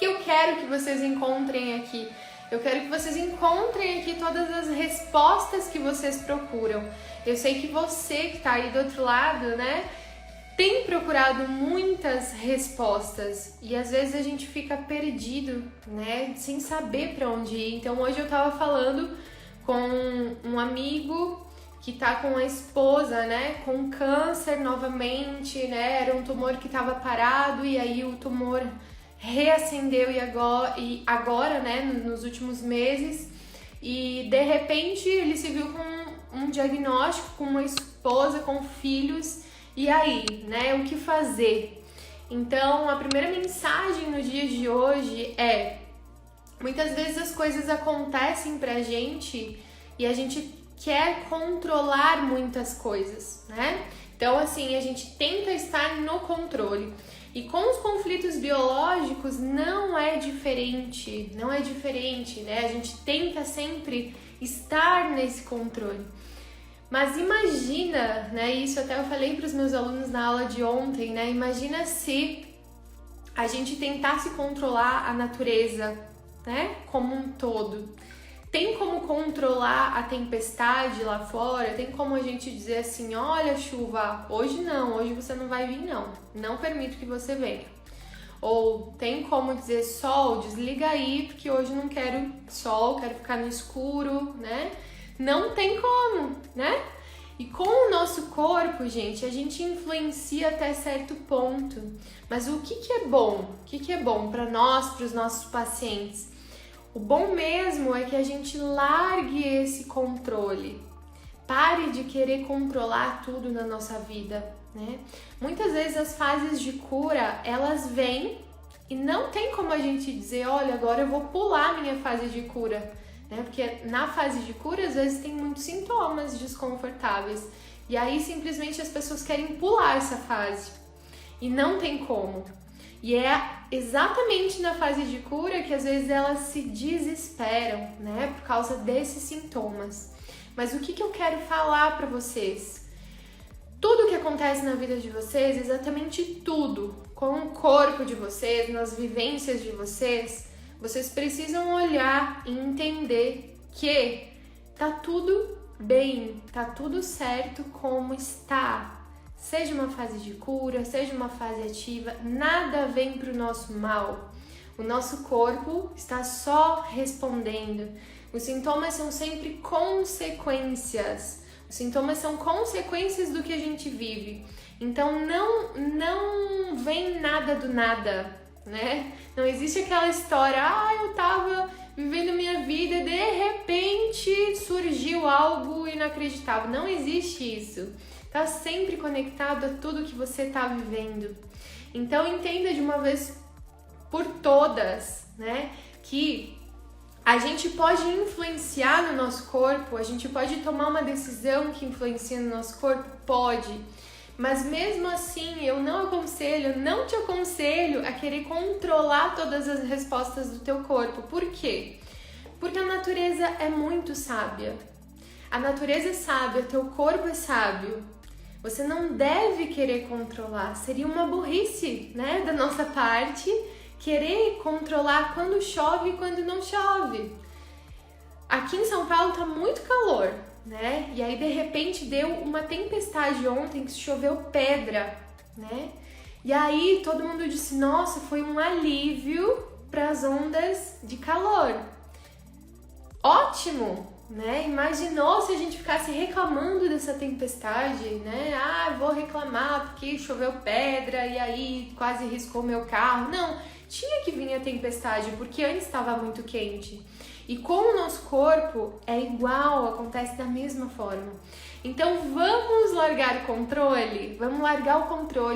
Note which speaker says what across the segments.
Speaker 1: que eu quero que vocês encontrem aqui? Eu quero que vocês encontrem aqui todas as respostas que vocês procuram. Eu sei que você que está aí do outro lado, né, tem procurado muitas respostas e às vezes a gente fica perdido, né, sem saber para onde ir. Então hoje eu estava falando com um amigo que tá com a esposa, né, com câncer novamente, né, era um tumor que estava parado e aí o tumor reacendeu e agora, né, nos últimos meses, e de repente ele se viu com um diagnóstico, com uma esposa, com filhos, e aí, né, o que fazer? Então, a primeira mensagem no dia de hoje é: muitas vezes as coisas acontecem pra gente e a gente quer controlar muitas coisas, né? Então, assim, a gente tenta estar no controle. E com os conflitos biológicos não é diferente, né? A gente tenta sempre estar nesse controle. Mas imagina, né? Isso até eu falei para os meus alunos na aula de ontem, né? Imagina se a gente tentasse controlar a natureza, né? Como um todo. Tem como controlar a tempestade lá fora? Tem como a gente dizer assim, olha, chuva, hoje não, hoje você não vai vir não permito que você venha. Ou tem como dizer, sol, desliga aí, porque hoje não quero sol, quero ficar no escuro, né? Não tem como, né? E com o nosso corpo, gente, a gente influencia até certo ponto. Mas o que é bom? O que é bom para nós, para os nossos pacientes? O bom mesmo é que a gente largue esse controle. Pare de querer controlar tudo na nossa vida, né? Muitas vezes as fases de cura, elas vêm e não tem como a gente dizer, olha, agora eu vou pular minha fase de cura, né? Porque na fase de cura, às vezes tem muitos sintomas desconfortáveis. E aí, simplesmente, as pessoas querem pular essa fase. E não tem como. E é exatamente na fase de cura que às vezes elas se desesperam, né, por causa desses sintomas. Mas o que eu quero falar para vocês? Tudo que acontece na vida de vocês, exatamente tudo, com o corpo de vocês, nas vivências de vocês, vocês precisam olhar e entender que tá tudo bem, tá tudo certo como está. Seja uma fase de cura, seja uma fase ativa, nada vem para o nosso mal. O nosso corpo está só respondendo. Os sintomas são sempre consequências. Os sintomas são consequências do que a gente vive. Então não vem nada do nada, né? Não existe aquela história, eu tava vivendo minha vida e de repente surgiu algo inacreditável. Não existe isso. Tá sempre conectado a tudo que você tá vivendo. Então entenda de uma vez por todas, né, que a gente pode influenciar no nosso corpo, a gente pode tomar uma decisão que influencia no nosso corpo, pode. Mas mesmo assim, eu não te aconselho a querer controlar todas as respostas do teu corpo. Por quê? Porque a natureza é muito sábia. A natureza é sábia, teu corpo é sábio. Você não deve querer controlar, seria uma burrice, né, da nossa parte, querer controlar quando chove e quando não chove. Aqui em São Paulo tá muito calor, né, e aí de repente deu uma tempestade ontem que choveu pedra, né, e aí todo mundo disse, nossa, foi um alívio para as ondas de calor. Ótimo! Né? Imaginou se a gente ficasse reclamando dessa tempestade, né? Vou reclamar porque choveu pedra e aí quase riscou meu carro. Não, tinha que vir a tempestade porque antes estava muito quente. E com o nosso corpo é igual, acontece da mesma forma. Então vamos largar o controle,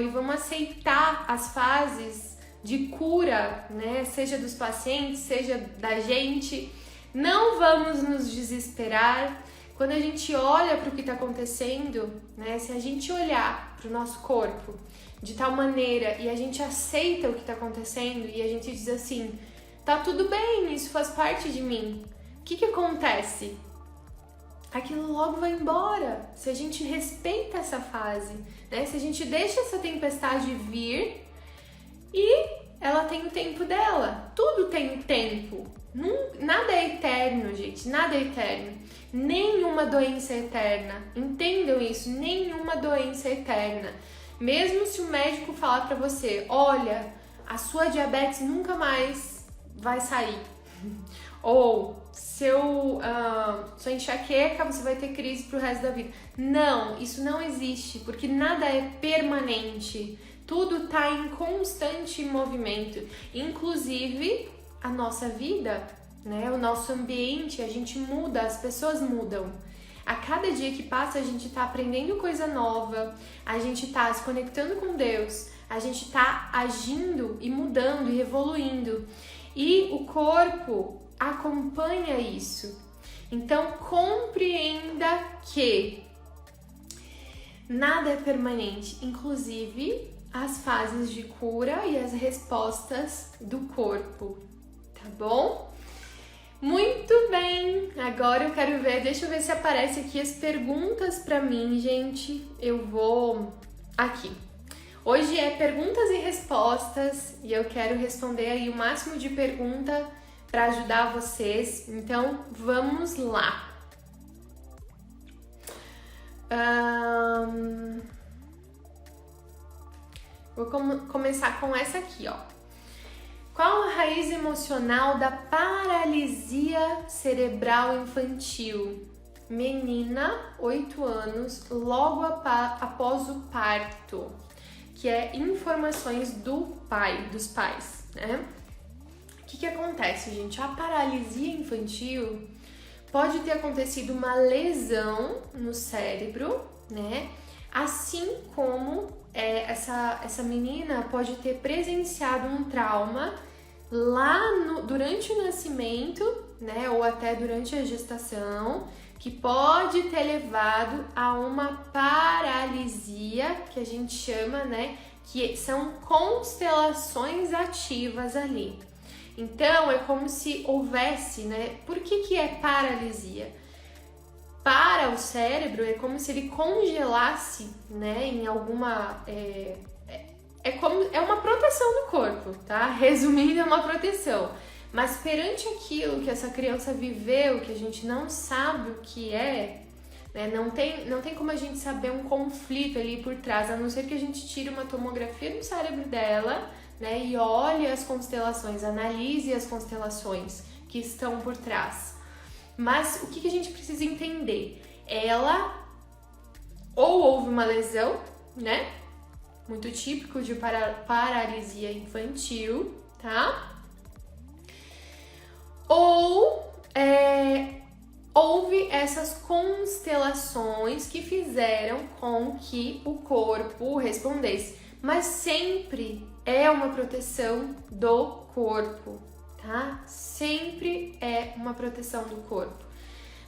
Speaker 1: vamos aceitar as fases de cura, né? Seja dos pacientes, seja da gente. Não vamos nos desesperar. Quando a gente olha para o que está acontecendo, né? Se a gente olhar para o nosso corpo de tal maneira e a gente aceita o que está acontecendo e a gente diz assim, tá tudo bem, isso faz parte de mim. O que acontece? Aquilo logo vai embora. Se a gente respeita essa fase, né? Se a gente deixa essa tempestade vir e ela tem o tempo dela. Tudo tem o tempo. Nada é eterno, gente. Nada é eterno. Nenhuma doença é eterna. Entendam isso. Nenhuma doença é eterna. Mesmo se o médico falar pra você, olha, a sua diabetes nunca mais vai sair. Ou sua enxaqueca, você vai ter crise pro resto da vida. Não, isso não existe, porque nada é permanente. Tudo tá em constante movimento. Inclusive, a nossa vida, né? O nosso ambiente, a gente muda, as pessoas mudam. A cada dia que passa, a gente tá aprendendo coisa nova, a gente tá se conectando com Deus, a gente tá agindo e mudando e evoluindo. E o corpo acompanha isso. Então, compreenda que nada é permanente, inclusive as fases de cura e as respostas do corpo, tá bom? Muito bem, agora eu quero ver, deixa eu ver se aparece aqui as perguntas pra mim, gente. Eu vou aqui. Hoje é perguntas e respostas e eu quero responder aí o máximo de pergunta para ajudar vocês. Então, vamos lá. Vou começar com essa aqui, ó. Qual a raiz emocional da paralisia cerebral infantil? Menina, 8 anos, logo após o parto, que é informações dos pais, né? O que acontece, gente? A paralisia infantil pode ter acontecido uma lesão no cérebro, né? Assim como essa menina pode ter presenciado um trauma lá durante o nascimento, né? Ou até durante a gestação, que pode ter levado a uma paralisia, que a gente chama, né? Que são constelações ativas ali. Então, é como se houvesse, né? Por que é paralisia? Para o cérebro, é como se ele congelasse, né? Em alguma... É uma proteção do corpo, tá? Resumindo, é uma proteção. Mas perante aquilo que essa criança viveu, que a gente não sabe o que é, né? Não tem como a gente saber um conflito ali por trás, a não ser que a gente tire uma tomografia do cérebro dela, né? E olhe as constelações, analise as constelações que estão por trás. Mas o que a gente precisa entender? Ela ou houve uma lesão, né? Muito típico de paralisia infantil, tá? Ou houve essas constelações que fizeram com que o corpo respondesse. Mas sempre é uma proteção do corpo, tá? Sempre é uma proteção do corpo.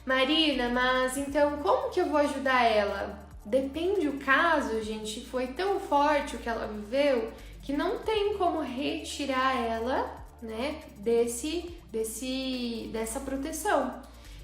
Speaker 1: Marina, mas então como que eu vou ajudar ela? Depende do caso, gente. Foi tão forte o que ela viveu que não tem como retirar ela, né, dessa proteção.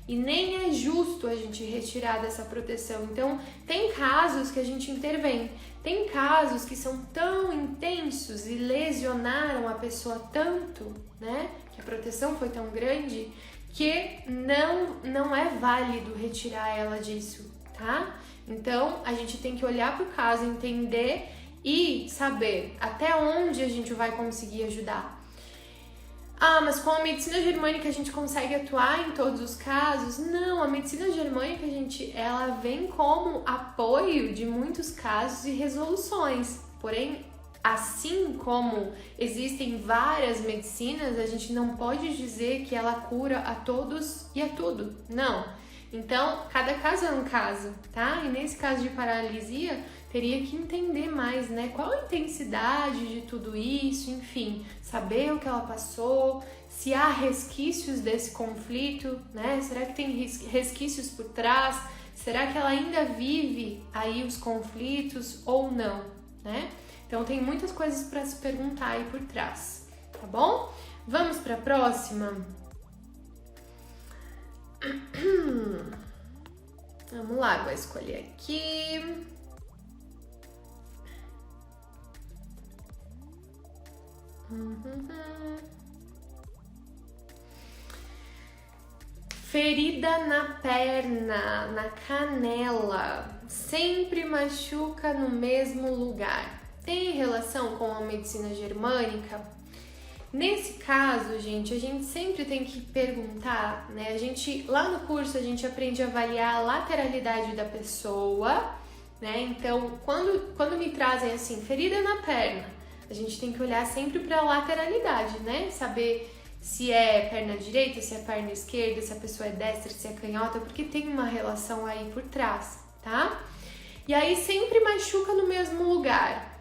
Speaker 1: E nem é justo a gente retirar dessa proteção. Então, tem casos que a gente intervém. Tem casos que são tão intensos e lesionaram a pessoa tanto, né, que a proteção foi tão grande, que não é válido retirar ela disso, tá? Então, a gente tem que olhar para o caso, entender e saber até onde a gente vai conseguir ajudar. Ah, mas com a medicina germânica a gente consegue atuar em todos os casos? Não, a medicina germânica, ela vem como apoio de muitos casos e resoluções. Porém, assim como existem várias medicinas, a gente não pode dizer que ela cura a todos e a tudo. Não. Então, cada caso é um caso, tá? E nesse caso de paralisia, teria que entender mais, né? Qual a intensidade de tudo isso, enfim, saber o que ela passou, se há resquícios desse conflito, né? Será que tem resquícios por trás? Será que ela ainda vive aí os conflitos ou não, né? Então, tem muitas coisas para se perguntar aí por trás, tá bom? Vamos para a próxima? Vamos lá, vou escolher aqui. Ferida na perna, na canela, sempre machuca no mesmo lugar. Tem relação com a medicina germânica? Nesse caso, gente, a gente sempre tem que perguntar, né? Lá no curso a gente aprende a avaliar a lateralidade da pessoa, né? Então, quando me trazem assim, ferida na perna, a gente tem que olhar sempre para a lateralidade, né? Saber se é perna direita, se é perna esquerda, se a pessoa é destra, se é canhota, porque tem uma relação aí por trás, tá? E aí sempre machuca no mesmo lugar.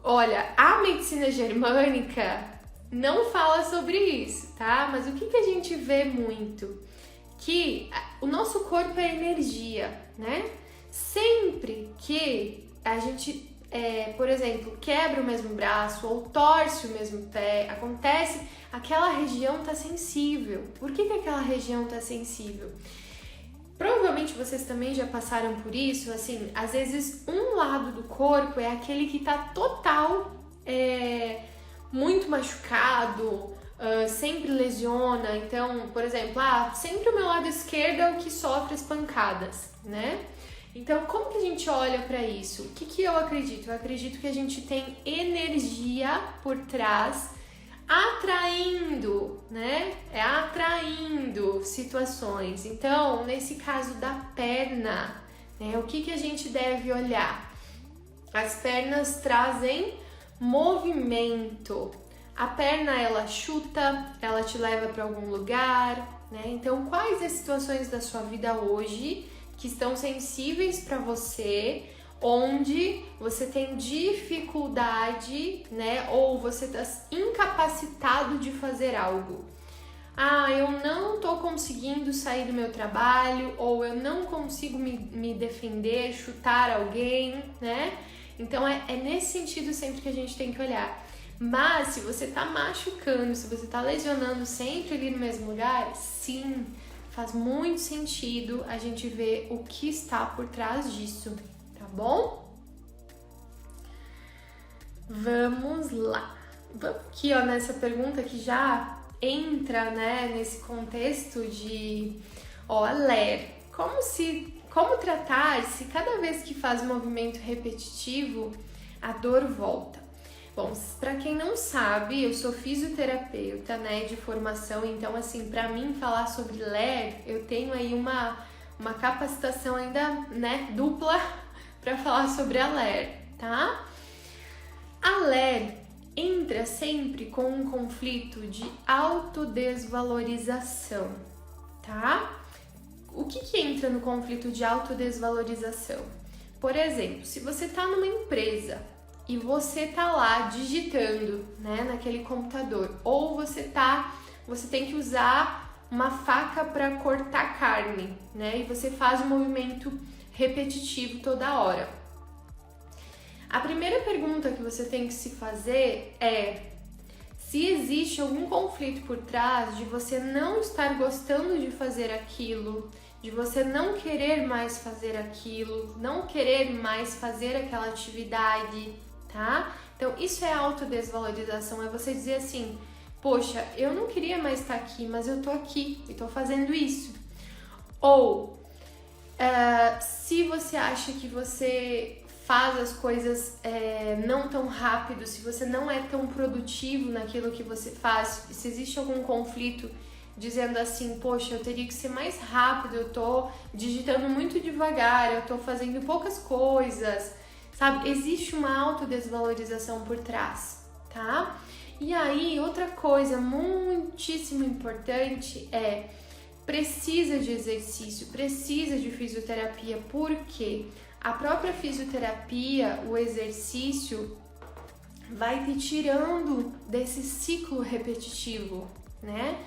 Speaker 1: Olha, a medicina germânica não fala sobre isso, tá? Mas o que a gente vê muito? Que o nosso corpo é energia, né? Sempre que a gente, por exemplo, quebra o mesmo braço ou torce o mesmo pé, acontece, aquela região tá sensível. Por que aquela região tá sensível? Provavelmente vocês também já passaram por isso, assim, às vezes um lado do corpo é aquele que tá total, muito machucado, sempre lesiona. Então, por exemplo, sempre o meu lado esquerdo é o que sofre as pancadas, né? Então, como que a gente olha para isso? O que eu acredito? Eu acredito que a gente tem energia por trás atraindo, né? Atraindo situações. Então, nesse caso da perna, né? O que a gente deve olhar? As pernas trazem movimento. A perna, ela chuta, ela te leva para algum lugar, né? Então, quais as situações da sua vida hoje que estão sensíveis para você, onde você tem dificuldade, né? Ou você está incapacitado de fazer algo. Eu não tô conseguindo sair do meu trabalho, ou eu não consigo me defender, chutar alguém, né? Então é nesse sentido sempre que a gente tem que olhar. Mas se você tá machucando, se você tá lesionando sempre ali no mesmo lugar, sim, faz muito sentido a gente ver o que está por trás disso, tá bom? Vamos lá. Vamos aqui, ó, nessa pergunta que já entra, né, nesse contexto de, LER. Como tratar se cada vez que faz um movimento repetitivo, a dor volta? Bom, para quem não sabe, eu sou fisioterapeuta, né, de formação, então, assim, para mim falar sobre LER, eu tenho aí uma capacitação ainda, né, dupla para falar sobre a LER, tá? A LER entra sempre com um conflito de autodesvalorização, tá? O que entra no conflito de autodesvalorização? Por exemplo, se você tá numa empresa e você tá lá digitando, né, naquele computador, ou você tem que usar uma faca para cortar carne, né, e você faz um movimento repetitivo toda hora. A primeira pergunta que você tem que se fazer é se existe algum conflito por trás de você não estar gostando de fazer aquilo, de você não querer mais fazer aquilo, não querer mais fazer aquela atividade, tá? Então, isso é autodesvalorização, é você dizer assim, poxa, eu não queria mais estar aqui, mas eu tô aqui e tô fazendo isso. Ou, se você acha que você faz as coisas não tão rápido, se você não é tão produtivo naquilo que você faz, se existe algum conflito dizendo assim, poxa, eu teria que ser mais rápido, eu tô digitando muito devagar, eu tô fazendo poucas coisas, sabe? Existe uma autodesvalorização por trás, tá? E aí, outra coisa muitíssimo importante precisa de exercício, precisa de fisioterapia, porque a própria fisioterapia, o exercício, vai te tirando desse ciclo repetitivo, né?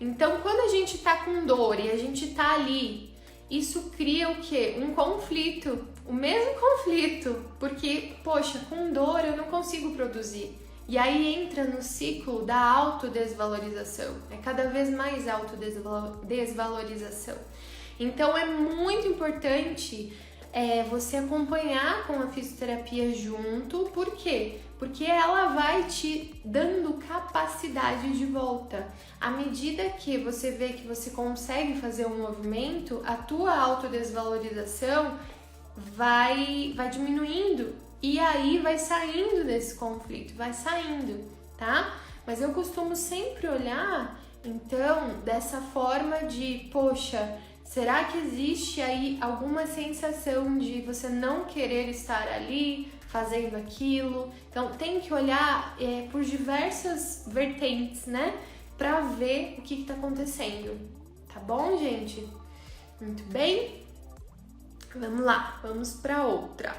Speaker 1: Então, quando a gente tá com dor e a gente tá ali, isso cria o quê? Um conflito, o mesmo conflito, porque, poxa, com dor eu não consigo produzir. E aí entra no ciclo da autodesvalorização, é cada vez mais autodesvalorização. Então, é muito importante você acompanhar com a fisioterapia junto, por quê? Porque ela vai te dando capacidade de volta. À medida que você vê que você consegue fazer um movimento, a tua autodesvalorização vai diminuindo e aí vai saindo desse conflito, vai saindo, tá? Mas eu costumo sempre olhar, então, dessa forma de, poxa, será que existe aí alguma sensação de você não querer estar ali, fazendo aquilo? Então, tem que olhar por diversas vertentes, né? Pra ver o que tá acontecendo. Tá bom, gente? Muito bem? Vamos lá, vamos pra outra.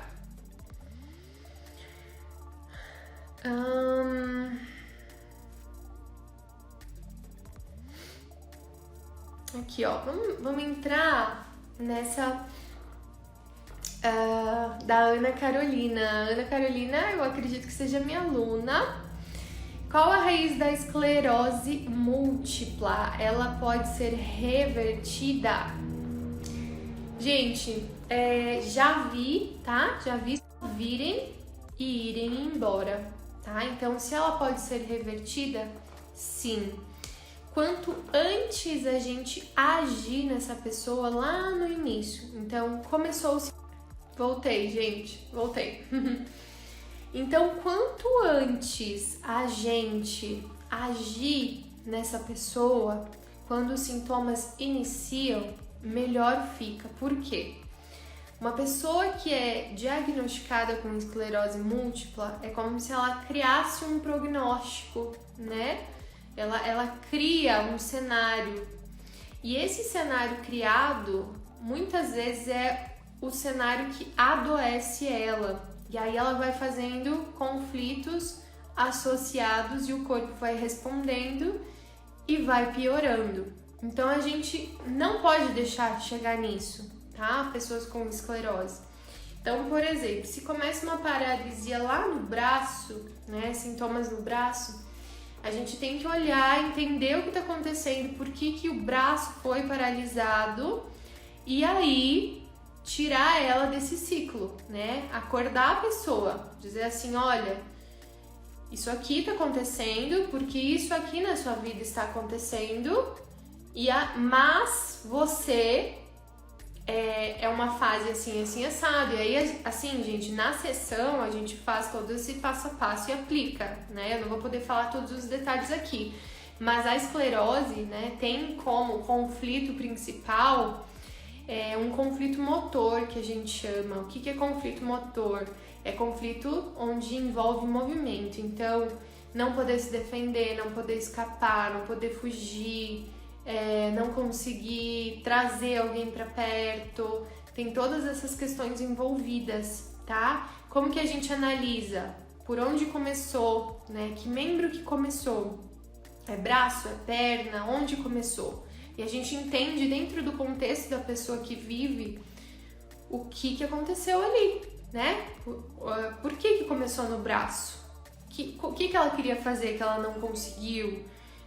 Speaker 1: Aqui, ó, vamos entrar nessa da Ana Carolina. Ana Carolina, eu acredito que seja minha aluna. Qual a raiz da esclerose múltipla? Ela pode ser revertida? Gente, já vi, tá? Já vi virem e irem embora, tá? Então, se ela pode ser revertida, sim. Quanto antes a gente agir nessa pessoa lá no início. Então, começou-se... Voltei, gente, voltei. Então, quanto antes a gente agir nessa pessoa, quando os sintomas iniciam, melhor fica. Por quê? Uma pessoa que é diagnosticada com esclerose múltipla é como se ela criasse um prognóstico, né? Ela cria um cenário. E esse cenário criado, muitas vezes, é o cenário que adoece ela. E aí ela vai fazendo conflitos associados e o corpo vai respondendo e vai piorando. Então a gente não pode deixar chegar nisso, tá? Pessoas com esclerose. Então, por exemplo, se começa uma paralisia lá no braço, né? Sintomas no braço, a gente tem que olhar, entender o que está acontecendo, por que o braço foi paralisado e aí tirar ela desse ciclo, né? Acordar a pessoa, dizer assim, olha, isso aqui tá acontecendo porque isso aqui na sua vida está acontecendo, mas você é uma fase assim, assim, assado. E aí, assim, gente, na sessão a gente faz todo esse passo a passo e aplica, né? Eu não vou poder falar todos os detalhes aqui, mas a esclerose, né, tem como conflito principal um conflito motor, que a gente chama. O que é conflito motor? É conflito onde envolve movimento. Então, não poder se defender, não poder escapar, não poder fugir, não conseguir trazer alguém para perto. Tem todas essas questões envolvidas, tá? Como que a gente analisa? Por onde começou, né? Que membro que começou? É braço? É perna? Onde começou? E a gente entende dentro do contexto da pessoa que vive o que aconteceu ali, né? Por que começou no braço? O que ela queria fazer que ela não conseguiu?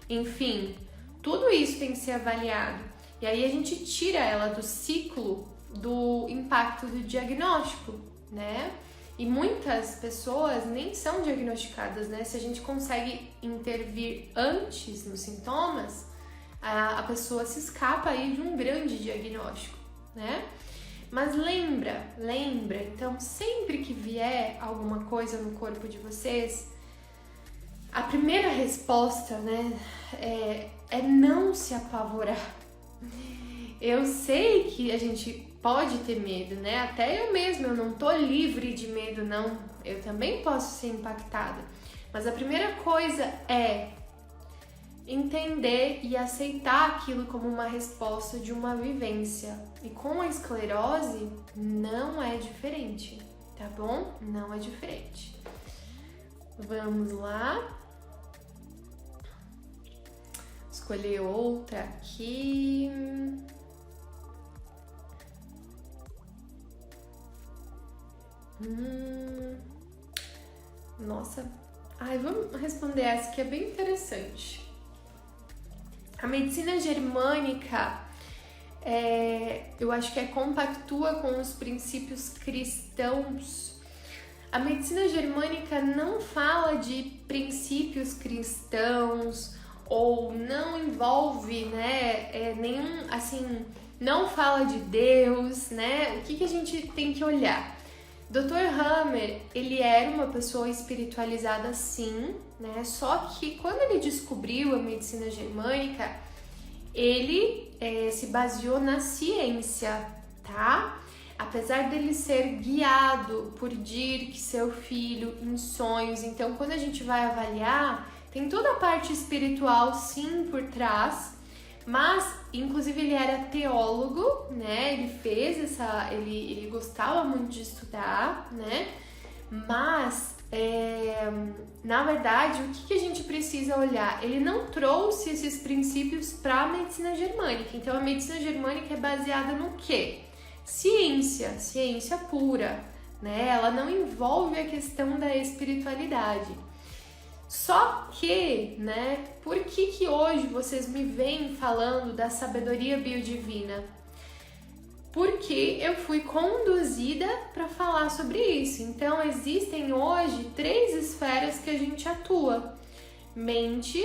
Speaker 1: Enfim, tudo isso tem que ser avaliado. E aí a gente tira ela do ciclo do impacto do diagnóstico, né? E muitas pessoas nem são diagnosticadas, né? Se a gente consegue intervir antes nos sintomas, a pessoa se escapa aí de um grande diagnóstico, né? Mas lembra, então sempre que vier alguma coisa no corpo de vocês, a primeira resposta, né, é não se apavorar. Eu sei que a gente pode ter medo, né? Até eu mesma, eu não tô livre de medo, não. Eu também posso ser impactada. Mas a primeira coisa é entender e aceitar aquilo como uma resposta de uma vivência. E com a esclerose não é diferente, tá bom? Não é diferente. Vamos lá. Escolher outra aqui. Nossa. Vamos responder essa que é bem interessante. A medicina germânica, eu acho que compactua com os princípios cristãos. A medicina germânica não fala de princípios cristãos ou não envolve, né, nenhum, assim, não fala de Deus, né? O que a gente tem que olhar? Dr. Hammer, ele era uma pessoa espiritualizada sim, né? Só que quando ele descobriu a medicina germânica, ele se baseou na ciência, tá? Apesar dele ser guiado por Dirk, seu filho, em sonhos. Então, quando a gente vai avaliar, tem toda a parte espiritual sim por trás, mas, inclusive, ele era teólogo, né? Ele fez ele gostava muito de estudar, né? Mas, na verdade, o que a gente precisa olhar? Ele não trouxe esses princípios para a medicina germânica. Então, a medicina germânica é baseada no quê? Ciência pura, né? Ela não envolve a questão da espiritualidade. Só que, né, por que hoje vocês me vêm falando da sabedoria biodivina? Porque eu fui conduzida para falar sobre isso. Então, existem hoje 3 esferas que a gente atua: mente,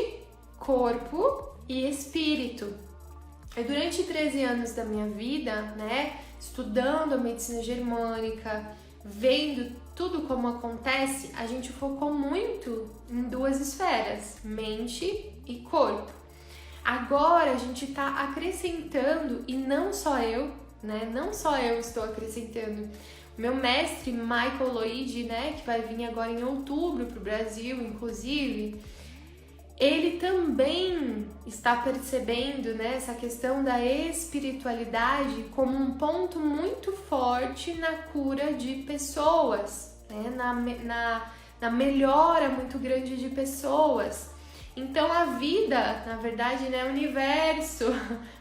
Speaker 1: corpo e espírito. Durante 13 anos da minha vida, né, estudando a medicina germânica, vendo tudo como acontece, a gente focou muito em 2 esferas, mente e corpo. Agora a gente está acrescentando, e não só eu, né? Não só eu estou acrescentando. O meu mestre, Michael Lloyd, né, que vai vir agora em outubro para o Brasil, inclusive, ele também está percebendo, né, essa questão da espiritualidade como um ponto muito forte na cura de pessoas, né, na melhora muito grande de pessoas. Então a vida, na verdade, né, o universo,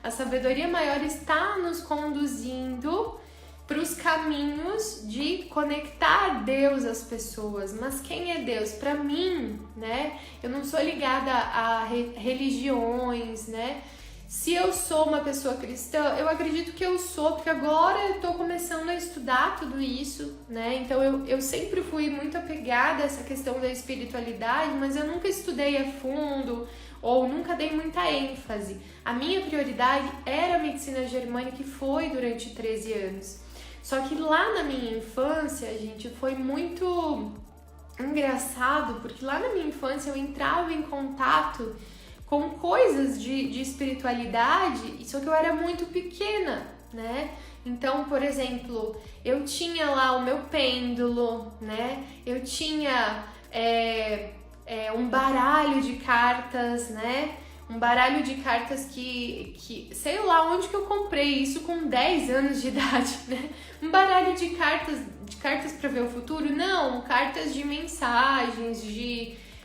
Speaker 1: a sabedoria maior está nos conduzindo para os caminhos de conectar Deus às pessoas. Mas quem é Deus? Para mim, né? Eu não sou ligada a religiões, né? Se eu sou uma pessoa cristã, eu acredito que eu sou, porque agora eu tô começando a estudar tudo isso, né? Então eu sempre fui muito apegada a essa questão da espiritualidade, mas eu nunca estudei a fundo ou nunca dei muita ênfase. A minha prioridade era a medicina germânica e foi durante 13 anos. Só que lá na minha infância, gente, foi muito engraçado, porque lá na minha infância eu entrava em contato com coisas de espiritualidade, só que eu era muito pequena, né? Então, por exemplo, eu tinha lá o meu pêndulo, né? Eu tinha um baralho de cartas, né? Um baralho de cartas que sei lá onde que eu comprei isso com 10 anos de idade, né? Um baralho de cartas para ver o futuro? Não, cartas de mensagens,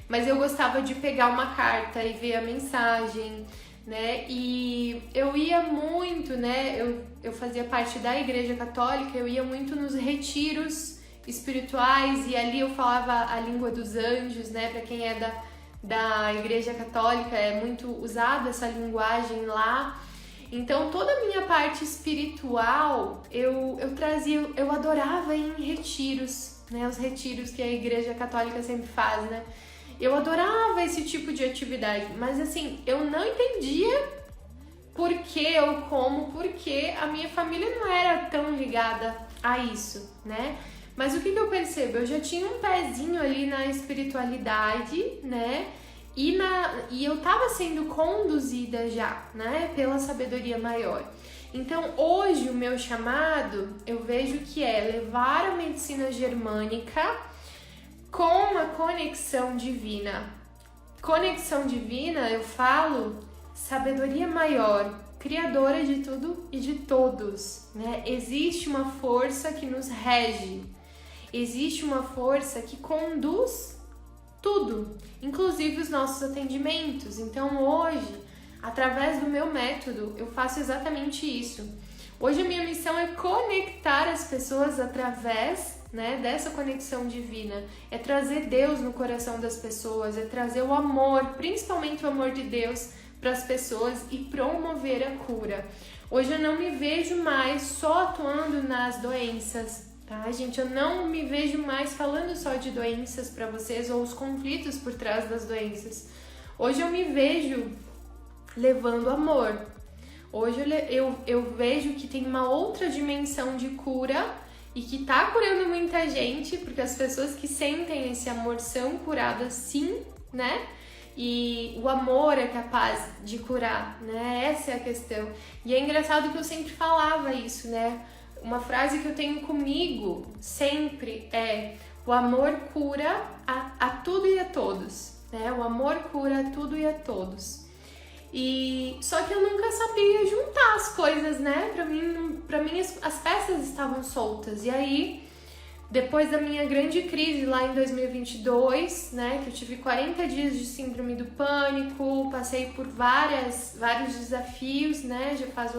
Speaker 1: mas eu gostava de pegar uma carta e ver a mensagem, né? E eu ia muito, né? Eu fazia parte da Igreja Católica, eu ia muito nos retiros espirituais e ali eu falava a língua dos anjos, né? Para quem é da Igreja Católica, é muito usada essa linguagem lá. Então toda a minha parte espiritual eu trazia, eu adorava ir em retiros, né? Os retiros que a Igreja Católica sempre faz, né? Eu adorava esse tipo de atividade, mas assim, eu não entendia por que ou como, porque a minha família não era tão ligada a isso, né? Mas o que eu percebo? Eu já tinha um pezinho ali na espiritualidade, né? E eu tava sendo conduzida já, né? Pela sabedoria maior. Então, hoje, o meu chamado, eu vejo que é levar a medicina germânica com a conexão divina. Conexão divina, eu falo, sabedoria maior, criadora de tudo e de todos, né? Existe uma força que nos rege. Existe uma força que conduz tudo, inclusive os nossos atendimentos. Então hoje, através do meu método, eu faço exatamente isso. Hoje a minha missão é conectar as pessoas através, né, dessa conexão divina. É trazer Deus no coração das pessoas, é trazer o amor, principalmente o amor de Deus, para as pessoas e promover a cura. Hoje eu não me vejo mais só atuando nas doenças, tá, gente? Eu não me vejo mais falando só de doenças para vocês ou os conflitos por trás das doenças. Hoje eu me vejo levando amor. Hoje eu vejo que tem uma outra dimensão de cura e que tá curando muita gente, porque as pessoas que sentem esse amor são curadas sim, né? E o amor é capaz de curar, né? Essa é a questão. E é engraçado que eu sempre falava isso, né? Uma frase que eu tenho comigo sempre é: o amor cura a tudo e a todos, né? O amor cura a tudo e a todos. E só que eu nunca sabia juntar as coisas, né? Pra mim as peças estavam soltas. E aí, depois da minha grande crise lá em 2022, né, que eu tive 40 dias de síndrome do pânico, passei por vários desafios, né? Já faz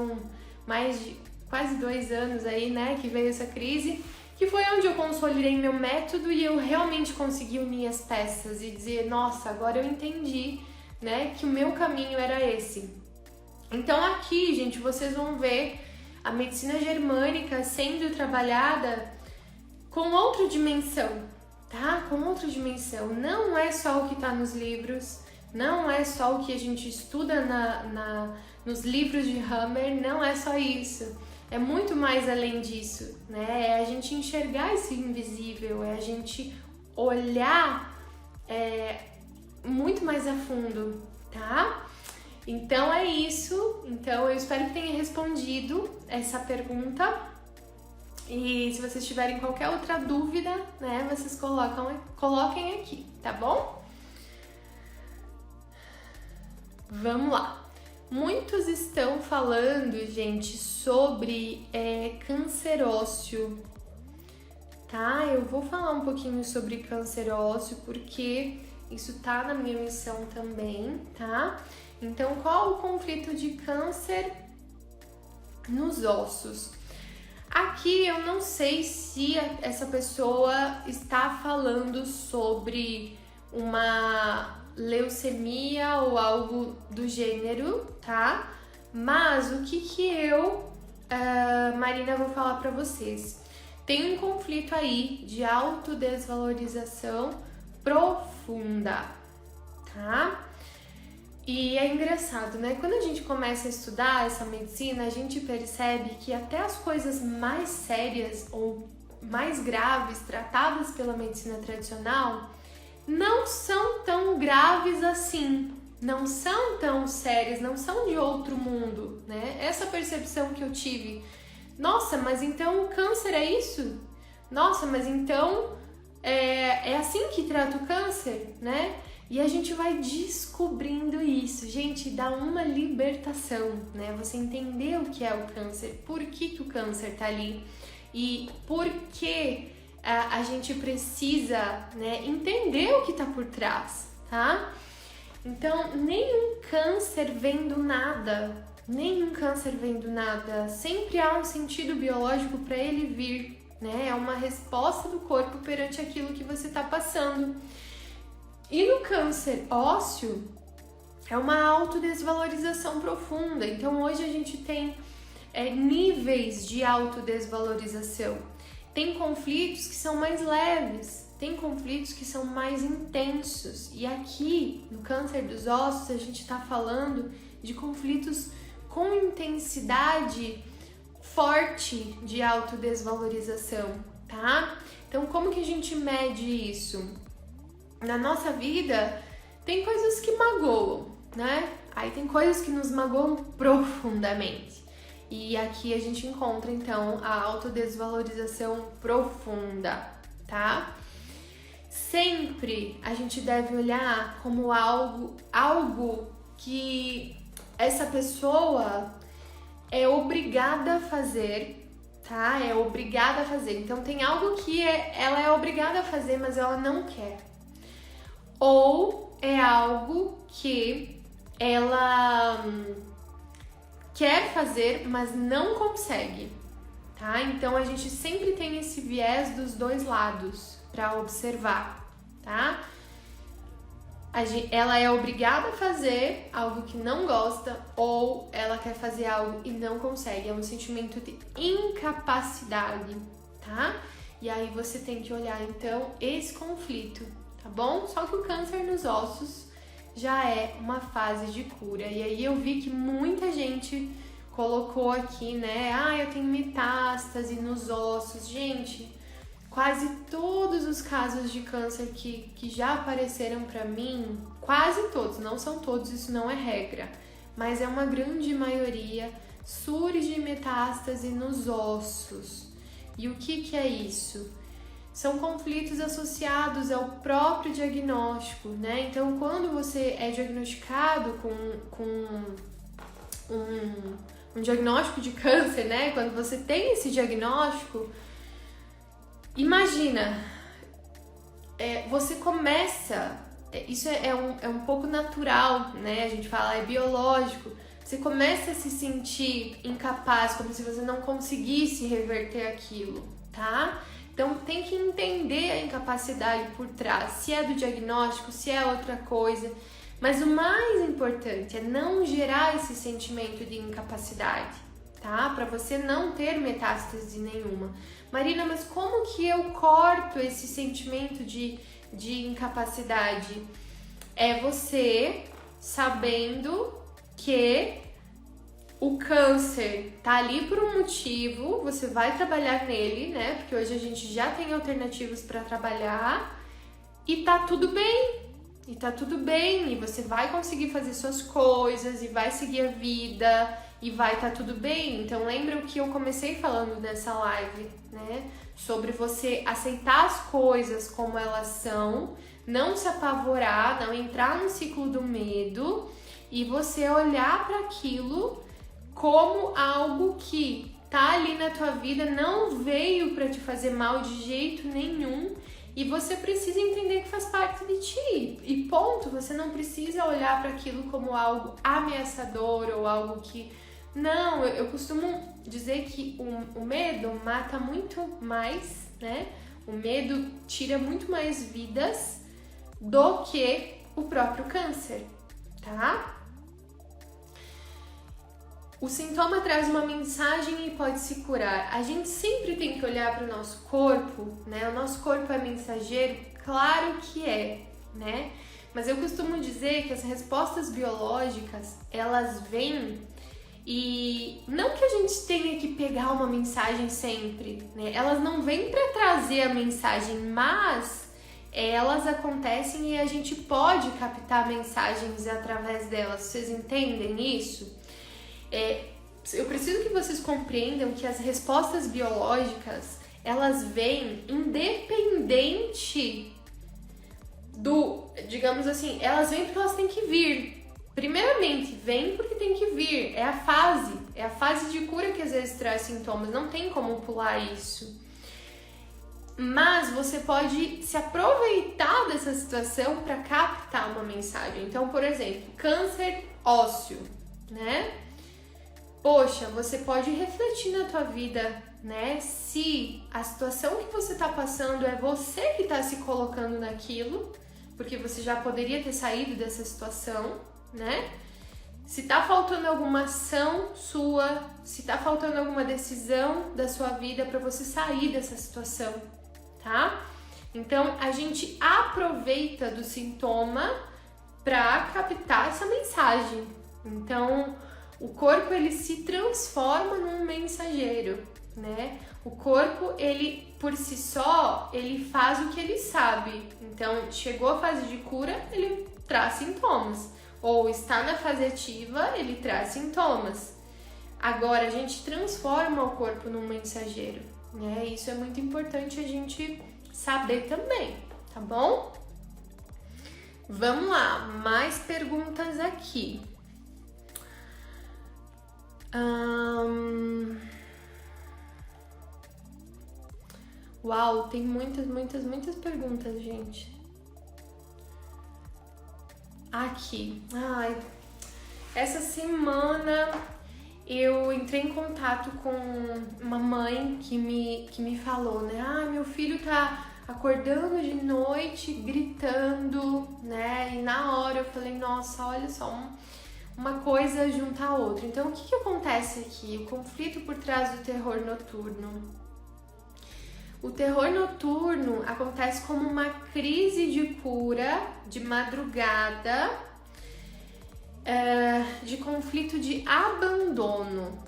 Speaker 1: mais de quase 2 anos aí, né, que veio essa crise, que foi onde eu consolidei meu método e eu realmente consegui unir as peças e dizer, nossa, agora eu entendi, né, que o meu caminho era esse. Então aqui, gente, vocês vão ver a medicina germânica sendo trabalhada com outra dimensão, tá? Com outra dimensão. Não é só o que tá nos livros, não é só o que a gente estuda nos livros de Hammer, não é só isso. É muito mais além disso, né? É a gente enxergar esse invisível, é a gente olhar muito mais a fundo, tá? Então é isso. Então eu espero que tenha respondido essa pergunta. E se vocês tiverem qualquer outra dúvida, né, vocês coloquem aqui, tá bom? Vamos lá. Muitos estão falando, gente, sobre câncer ósseo, tá? Eu vou falar um pouquinho sobre câncer ósseo porque isso tá na minha missão também, tá? Então, qual o conflito de câncer nos ossos? Aqui eu não sei se essa pessoa está falando sobre uma leucemia ou algo do gênero, tá? Mas o que eu, Marina, vou falar pra vocês. Tem um conflito aí de autodesvalorização profunda, tá? E é engraçado, né? Quando a gente começa a estudar essa medicina, a gente percebe que até as coisas mais sérias ou mais graves tratadas pela medicina tradicional não são tão graves assim, não são tão sérias, não são de outro mundo, né? Essa percepção que eu tive, nossa, mas então o câncer é isso? Nossa, mas então é assim que trata o câncer, né? E a gente vai descobrindo isso, gente, dá uma libertação, né? Você entender o que é o câncer, por que o câncer tá ali e por que a gente precisa, né, entender o que tá por trás, tá? Então, nenhum câncer vem do nada, nenhum câncer vem do nada, sempre há um sentido biológico para ele vir, né? É uma resposta do corpo perante aquilo que você tá passando. E no câncer ósseo, é uma autodesvalorização profunda. Então, hoje a gente tem níveis de autodesvalorização. Tem conflitos que são mais leves, tem conflitos que são mais intensos. E aqui, no câncer dos ossos, a gente está falando de conflitos com intensidade forte de autodesvalorização, tá? Então, como que a gente mede isso? Na nossa vida, tem coisas que magoam, né? Aí tem coisas que nos magoam profundamente. E aqui a gente encontra, então, a autodesvalorização profunda, tá? Sempre a gente deve olhar como algo que essa pessoa é obrigada a fazer, tá? É obrigada a fazer. Então, tem algo que ela é obrigada a fazer, mas ela não quer. Ou é algo que ela quer fazer, mas não consegue, tá? Então a gente sempre tem esse viés dos dois lados para observar, tá? Ela é obrigada a fazer algo que não gosta ou ela quer fazer algo e não consegue. É um sentimento de incapacidade, tá? E aí você tem que olhar, então, esse conflito, tá bom? Só que o câncer nos ossos já é uma fase de cura. E aí eu vi que muita gente colocou aqui, né? Ah, eu tenho metástase nos ossos. Gente, quase todos os casos de câncer que já apareceram pra mim, quase todos, não são todos, isso não é regra, mas é uma grande maioria, surge metástase nos ossos. E o que é isso? São conflitos associados ao próprio diagnóstico, né? Então, quando você é diagnosticado com um diagnóstico de câncer, né? Quando você tem esse diagnóstico, imagina, você começa, isso é um pouco natural, né? A gente fala, é biológico. Você começa a se sentir incapaz, como se você não conseguisse reverter aquilo, tá? Então tem que entender a incapacidade por trás, se é do diagnóstico, se é outra coisa. Mas o mais importante é não gerar esse sentimento de incapacidade, tá? Para você não ter metástase nenhuma. Marina, mas como que eu corto esse sentimento de incapacidade? É você sabendo que o câncer tá ali por um motivo, você vai trabalhar nele, né? Porque hoje a gente já tem alternativas para trabalhar e tá tudo bem. E tá tudo bem, e você vai conseguir fazer suas coisas, e vai seguir a vida, e vai tá tudo bem. Então lembra o que eu comecei falando nessa live, né? Sobre você aceitar as coisas como elas são, não se apavorar, não entrar no ciclo do medo, e você olhar para aquilo como algo que tá ali na tua vida, não veio para te fazer mal de jeito nenhum. E você precisa entender que faz parte de ti. E ponto, você não precisa olhar para aquilo como algo ameaçador ou algo que... Não, eu costumo dizer que o medo mata muito mais, né? O medo tira muito mais vidas do que o próprio câncer, tá? O sintoma traz uma mensagem e pode se curar. A gente sempre tem que olhar para o nosso corpo, né? O nosso corpo é mensageiro? Claro que é, né? Mas eu costumo dizer que as respostas biológicas, elas vêm e não que a gente tenha que pegar uma mensagem sempre, né? Elas não vêm para trazer a mensagem, mas elas acontecem e a gente pode captar mensagens através delas. Vocês entendem isso? Eu preciso que vocês compreendam que as respostas biológicas, elas vêm independente digamos assim, elas vêm porque elas têm que vir. Primeiramente, vem porque tem que vir, é a fase de cura que às vezes traz sintomas, não tem como pular isso. Mas você pode se aproveitar dessa situação para captar uma mensagem. Então, por exemplo, câncer ósseo, né? Poxa, você pode refletir na tua vida, né? Se a situação que você tá passando é você que tá se colocando naquilo, porque você já poderia ter saído dessa situação, né? Se tá faltando alguma ação sua, se tá faltando alguma decisão da sua vida para você sair dessa situação, tá? Então, a gente aproveita do sintoma para captar essa mensagem. Então, o corpo, ele se transforma num mensageiro, né? O corpo, ele, por si só, ele faz o que ele sabe. Então, chegou a fase de cura, ele traz sintomas. Ou está na fase ativa, ele traz sintomas. Agora, a gente transforma o corpo num mensageiro, né? Isso é muito importante a gente saber também, tá bom? Vamos lá, mais perguntas aqui. Uau, tem muitas perguntas, gente. Aqui. Ai, essa semana eu entrei em contato com uma mãe que me falou, né? Ah, meu filho tá acordando de noite, gritando, né? E na hora eu falei, nossa, olha só, uma coisa junta a outra. Então, o que acontece aqui? O conflito por trás do terror noturno. O terror noturno acontece como uma crise de cura, de madrugada, de conflito de abandono,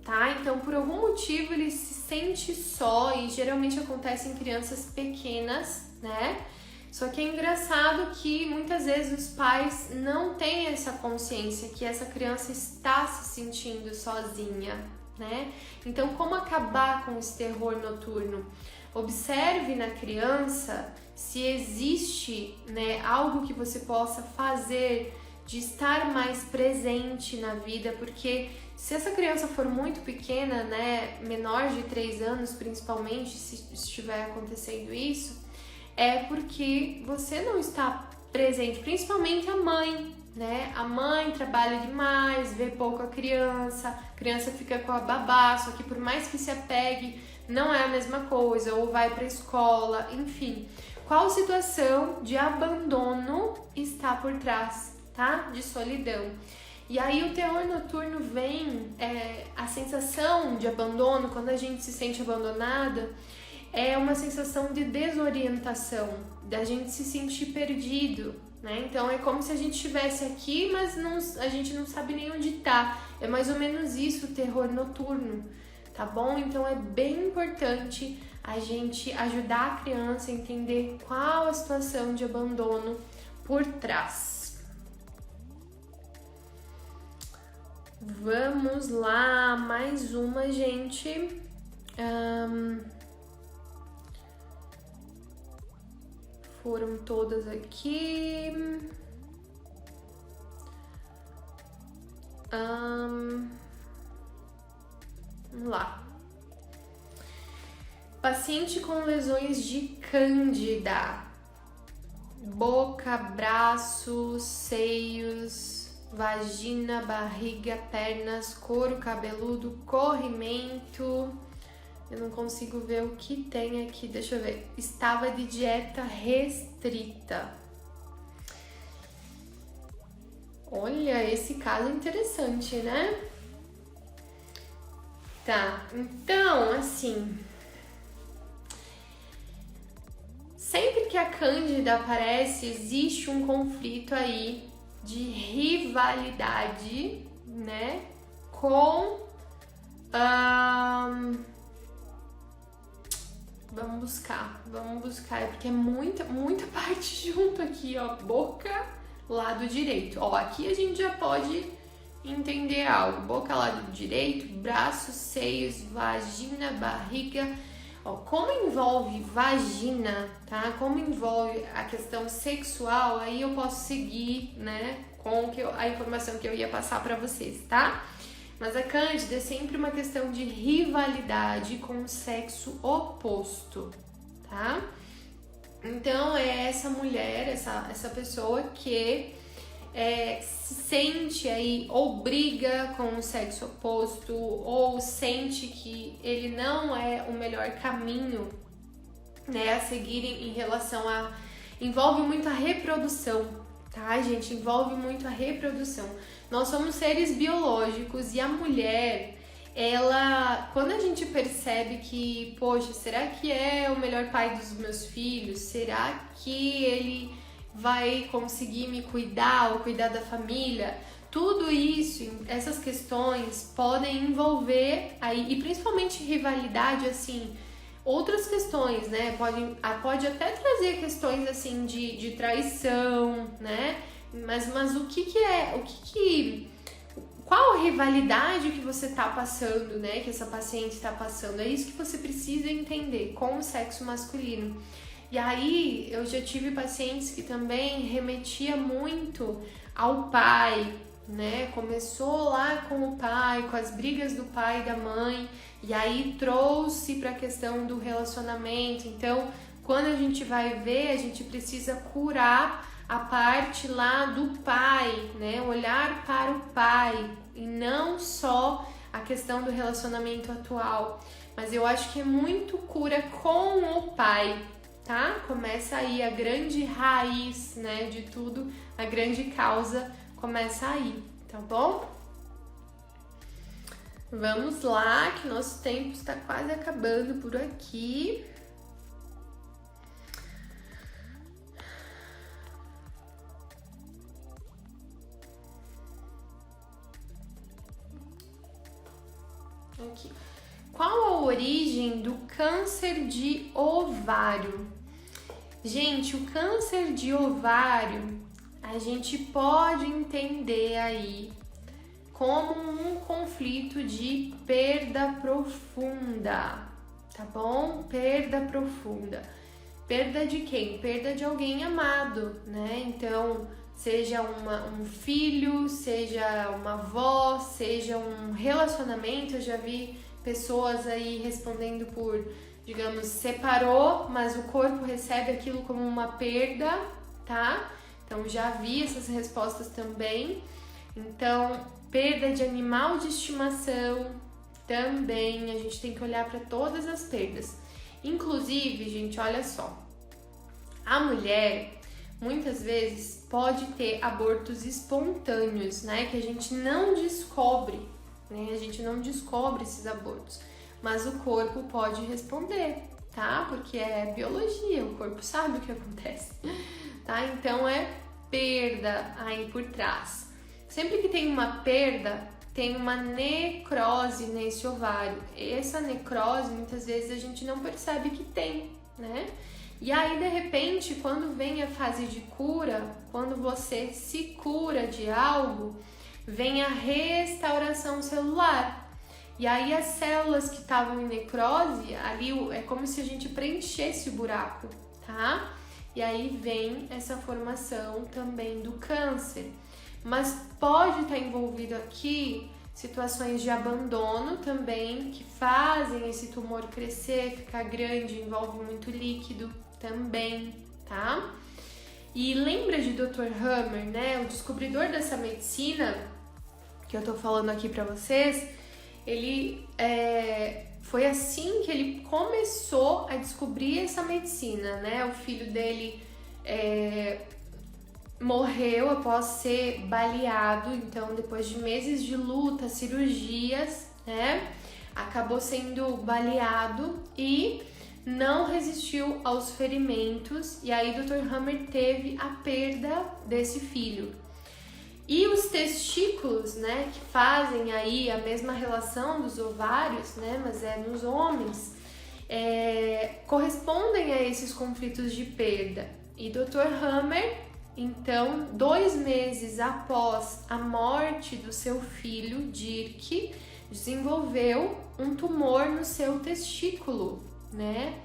Speaker 1: tá? Então, por algum motivo, ele se sente só e geralmente acontece em crianças pequenas, né? Só que é engraçado que muitas vezes os pais não têm essa consciência que essa criança está se sentindo sozinha, né? Então, como acabar com esse terror noturno? Observe na criança se existe, né, algo que você possa fazer de estar mais presente na vida, porque se essa criança for muito pequena, né, menor de 3 anos principalmente, se estiver acontecendo isso, é porque você não está presente, principalmente a mãe, né? A mãe trabalha demais, vê pouco a criança fica com a babá, só que por mais que se apegue, não é a mesma coisa, ou vai para a escola, enfim. Qual situação de abandono está por trás, tá? De solidão. E aí o terror noturno vem, a sensação de abandono, quando a gente se sente abandonada, é uma sensação de desorientação, da gente se sentir perdido, né? Então é como se a gente estivesse aqui, mas a gente não sabe nem onde tá. É mais ou menos isso o terror noturno, tá bom? Então é bem importante a gente ajudar a criança a entender qual a situação de abandono por trás. Vamos lá, mais uma, gente. Foram todas aqui. Vamos lá. Paciente com lesões de cândida. Boca, braços, seios, vagina, barriga, pernas, couro cabeludo, corrimento. Eu não consigo ver o que tem aqui, deixa eu ver. Estava de dieta restrita. Olha, esse caso é interessante, né? Tá, então, assim... Sempre que a cândida aparece, existe um conflito aí de rivalidade, né? Com... Vamos buscar, porque é muita parte junto aqui, ó, boca, lado direito. Ó, aqui a gente já pode entender algo. Boca, lado direito, braços, seios, vagina, barriga. Ó, como envolve vagina, tá? Como envolve a questão sexual, aí eu posso seguir, né, com a informação que eu ia passar pra vocês, tá? Mas a cândida é sempre uma questão de rivalidade com o sexo oposto, tá? Então é essa mulher, essa pessoa que se sente aí ou briga com o sexo oposto ou sente que ele não é o melhor caminho, né, a seguir em relação a... Envolve muito a reprodução, tá, gente? Envolve muito a reprodução. Nós somos seres biológicos e a mulher, ela, quando a gente percebe que, poxa, será que é o melhor pai dos meus filhos? Será que ele vai conseguir me cuidar ou cuidar da família? Tudo isso, essas questões podem envolver aí, e principalmente rivalidade, assim, outras questões, né? Pode até trazer questões assim de traição, né? Mas o qual a rivalidade que você tá passando, né? Que essa paciente tá passando? É isso que você precisa entender com o sexo masculino. E aí, eu já tive pacientes que também remetia muito ao pai, né? Começou lá com o pai, com as brigas do pai e da mãe, e aí trouxe para a questão do relacionamento. Então, quando a gente vai ver, a gente precisa curar a parte lá do pai, né? Olhar para o pai e não só a questão do relacionamento atual. Mas eu acho que é muito cura com o pai, tá? Começa aí a grande raiz, né, de tudo, a grande causa começa aí, tá bom? Vamos lá, que nosso tempo está quase acabando por aqui. Aqui. Qual a origem do câncer de ovário? Gente, o câncer de ovário a gente pode entender aí como um conflito de perda profunda, tá bom? Perda profunda. Perda de quem? Perda de alguém amado, né? Então, seja um filho, seja uma avó, seja um relacionamento. Eu já vi pessoas aí respondendo por, digamos, separou, mas o corpo recebe aquilo como uma perda, tá? Então, já vi essas respostas também. Então, perda de animal de estimação também, a gente tem que olhar para todas as perdas. Inclusive, gente, olha só, a mulher muitas vezes pode ter abortos espontâneos, né? Que a gente não descobre, né? A gente não descobre esses abortos, mas o corpo pode responder, tá? Porque é biologia, o corpo sabe o que acontece, tá? Então é perda aí por trás. Sempre que tem uma perda, tem uma necrose nesse ovário. Essa necrose, muitas vezes, a gente não percebe que tem, né? E aí, de repente, quando vem a fase de cura, quando você se cura de algo, vem a restauração celular. E aí, as células que estavam em necrose, ali é como se a gente preenchesse o buraco, tá? E aí vem essa formação também do câncer. Mas pode estar envolvido aqui situações de abandono também, que fazem esse tumor crescer, ficar grande, envolve muito líquido também, tá? E lembra de Dr. Hammer, né? O descobridor dessa medicina, que eu tô falando aqui pra vocês, ele foi assim que ele começou a descobrir essa medicina, né? O filho dele morreu após ser baleado, então depois de meses de luta, cirurgias, né, acabou sendo baleado e não resistiu aos ferimentos, e aí Dr. Hammer teve a perda desse filho. E os testículos, né, que fazem aí a mesma relação dos ovários, né, mas nos homens, correspondem a esses conflitos de perda. E Dr. Hammer, então, 2 meses após a morte do seu filho, Dirk, desenvolveu um tumor no seu testículo, né?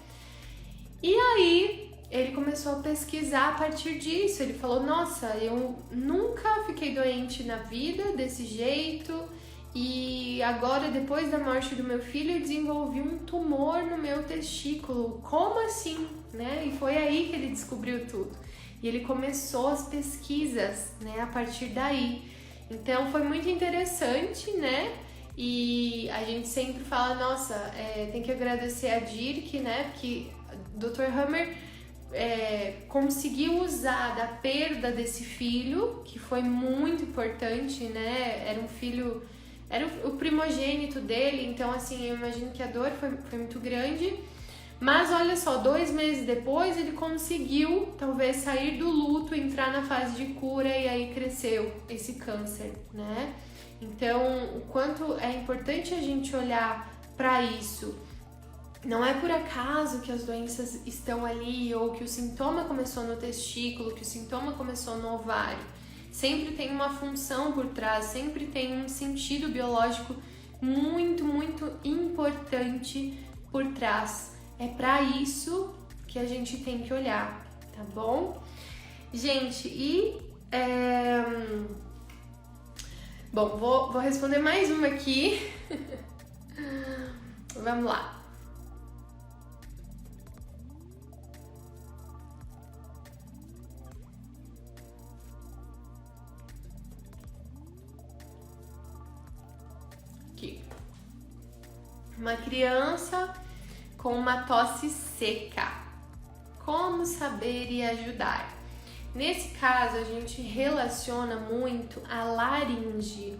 Speaker 1: E aí, ele começou a pesquisar a partir disso. Ele falou, nossa, eu nunca fiquei doente na vida desse jeito, e agora, depois da morte do meu filho, eu desenvolvi um tumor no meu testículo. Como assim? Né? E foi aí que ele descobriu tudo. E ele começou as pesquisas, né, a partir daí. Então foi muito interessante, né? E a gente sempre fala, nossa, tem que agradecer a Dirk, né? Porque Dr. Hammer conseguiu usar da perda desse filho, que foi muito importante, né? Era um filho, era o primogênito dele, então assim, eu imagino que a dor foi muito grande. Mas olha só, 2 meses depois ele conseguiu talvez sair do luto, entrar na fase de cura, e aí cresceu esse câncer, né? Então, o quanto é importante a gente olhar para isso. Não é por acaso que as doenças estão ali, ou que o sintoma começou no testículo, que o sintoma começou no ovário. Sempre tem uma função por trás, sempre tem um sentido biológico muito, muito importante por trás. É para isso que a gente tem que olhar, tá bom? Gente, bom, vou responder mais uma aqui. Vamos lá. Aqui. Uma criança com uma tosse seca. Como saber e ajudar? Nesse caso, a gente relaciona muito a laringe.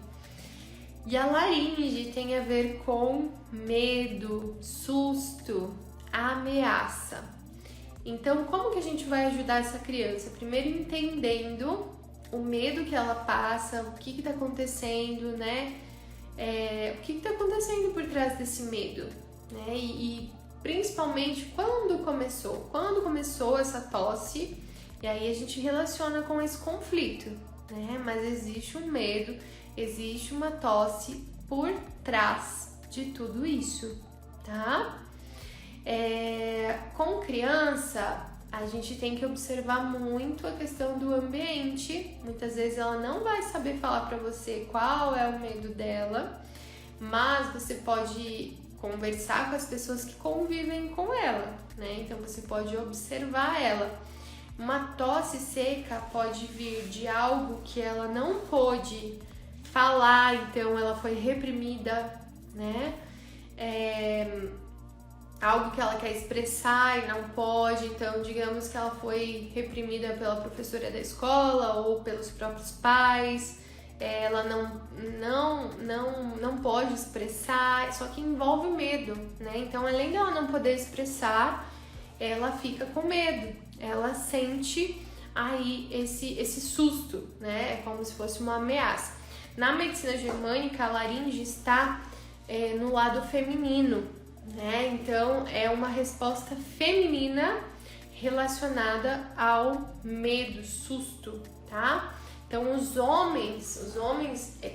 Speaker 1: E a laringe tem a ver com medo, susto, ameaça. Então, como que a gente vai ajudar essa criança? Primeiro entendendo o medo que ela passa, o que está acontecendo, né? o que está acontecendo por trás desse medo, né? E principalmente quando começou essa tosse, e aí a gente relaciona com esse conflito, né? Mas existe um medo, existe uma tosse por trás de tudo isso, tá? Com criança, a gente tem que observar muito a questão do ambiente. Muitas vezes ela não vai saber falar para você qual é o medo dela, mas você pode conversar com as pessoas que convivem com ela, né? Então você pode observar ela. Uma tosse seca pode vir de algo que ela não pôde falar, então ela foi reprimida, né? Algo que ela quer expressar e não pode, então digamos que ela foi reprimida pela professora da escola ou pelos próprios pais, ela não pode expressar, só que envolve medo, né? Então além dela não poder expressar, ela fica com medo, ela sente aí esse susto, né? É como se fosse uma ameaça. Na medicina germânica, a laringe está no lado feminino, né? Então é uma resposta feminina relacionada ao medo, susto, tá? Então os homens,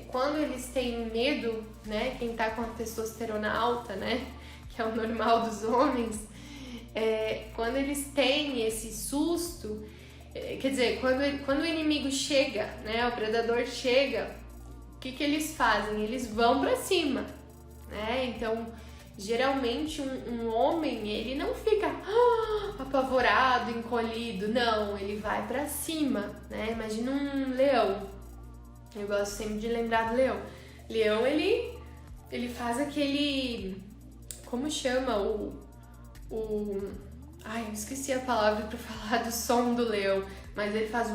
Speaker 1: quando eles têm medo, né? Quem tá com a testosterona alta, né? Que é o normal dos homens, quando eles têm esse susto, quer dizer, quando o inimigo chega, né? O predador chega, o que eles fazem? Eles vão pra cima, né? Então geralmente um homem, ele não fica apavorado, encolhido, não, ele vai pra cima, né? Imagina um leão, eu gosto sempre de lembrar do leão. Leão, ele faz aquele, como chama eu esqueci a palavra pra falar do som do leão, mas ele faz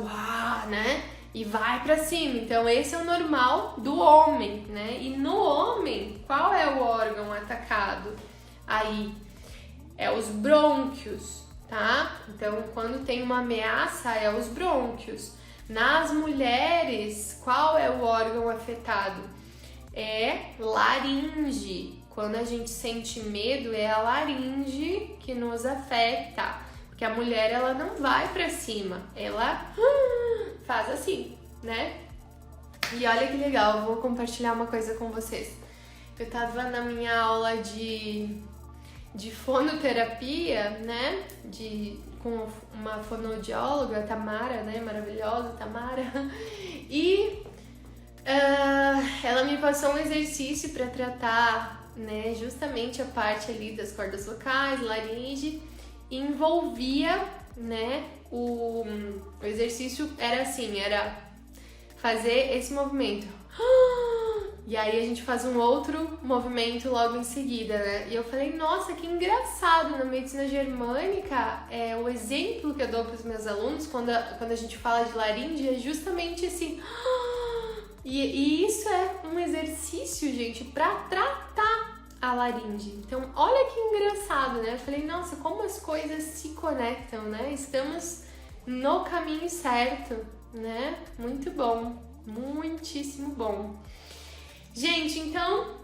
Speaker 1: né? E vai pra cima. Então esse é o normal do homem, né? E no homem, qual é o órgão atacado? Aí é os brônquios, tá? Então quando tem uma ameaça é os brônquios. Nas mulheres, qual é o órgão afetado? É laringe. Quando a gente sente medo, é a laringe que nos afeta. Porque a mulher, ela não vai pra cima, ela faz assim, né? E olha que legal, eu vou compartilhar uma coisa com vocês. Eu tava na minha aula de fonoterapia, né? Com uma fonoaudióloga, Tamara, né? Maravilhosa, Tamara. E ela me passou um exercício para tratar, né? Justamente a parte ali das cordas vocais, laringe, e envolvia, né? O exercício era assim, era fazer esse movimento. E aí a gente faz um outro movimento logo em seguida, né? E eu falei, nossa, que engraçado, na medicina germânica, o exemplo que eu dou para os meus alunos quando a gente fala de laringe é justamente assim. E isso é um exercício, gente, para tratar a laringe. Então, olha que engraçado, né? Eu falei, nossa, como as coisas se conectam, né? Estamos no caminho certo, né? Muito bom, muitíssimo bom. Gente, então,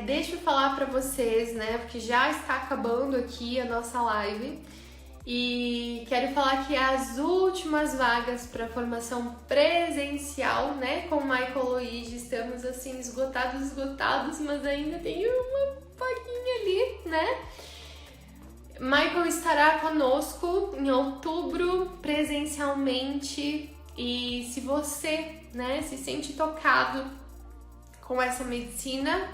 Speaker 1: deixa eu falar pra vocês, né? Porque já está acabando aqui a nossa live. E quero falar que as últimas vagas para formação presencial, né, com o Michael Luigi, estamos assim esgotados, mas ainda tem uma vaguinha ali, né? Michael estará conosco em outubro presencialmente e se você, né, se sente tocado com essa medicina,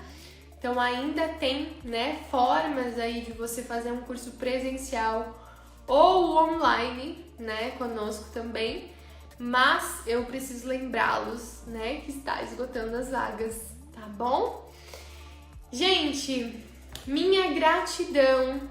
Speaker 1: então ainda tem, né, formas aí de você fazer um curso presencial ou online, né, conosco também, mas eu preciso lembrá-los, né, que está esgotando as vagas, tá bom? Gente, minha gratidão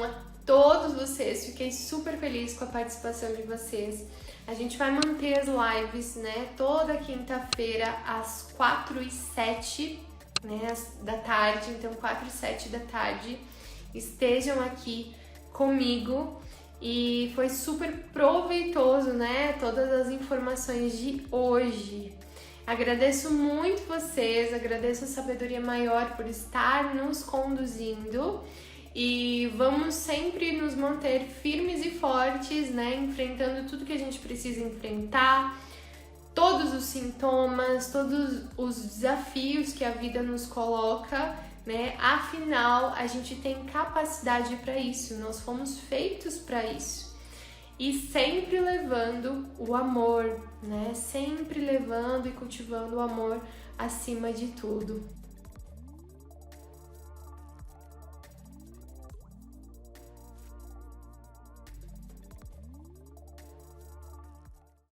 Speaker 1: a todos vocês, fiquei super feliz com a participação de vocês. A gente vai manter as lives, né, toda quinta-feira às 4h07, né, da tarde, então 4h07 da tarde, estejam aqui comigo e foi super proveitoso, né? Todas as informações de hoje. Agradeço muito vocês, agradeço a sabedoria maior por estar nos conduzindo e vamos sempre nos manter firmes e fortes, né? Enfrentando tudo que a gente precisa enfrentar, todos os sintomas, todos os desafios que a vida nos coloca, né? Afinal, a gente tem capacidade para isso, nós fomos feitos para isso. E sempre levando o amor, né? Sempre levando e cultivando o amor acima de tudo.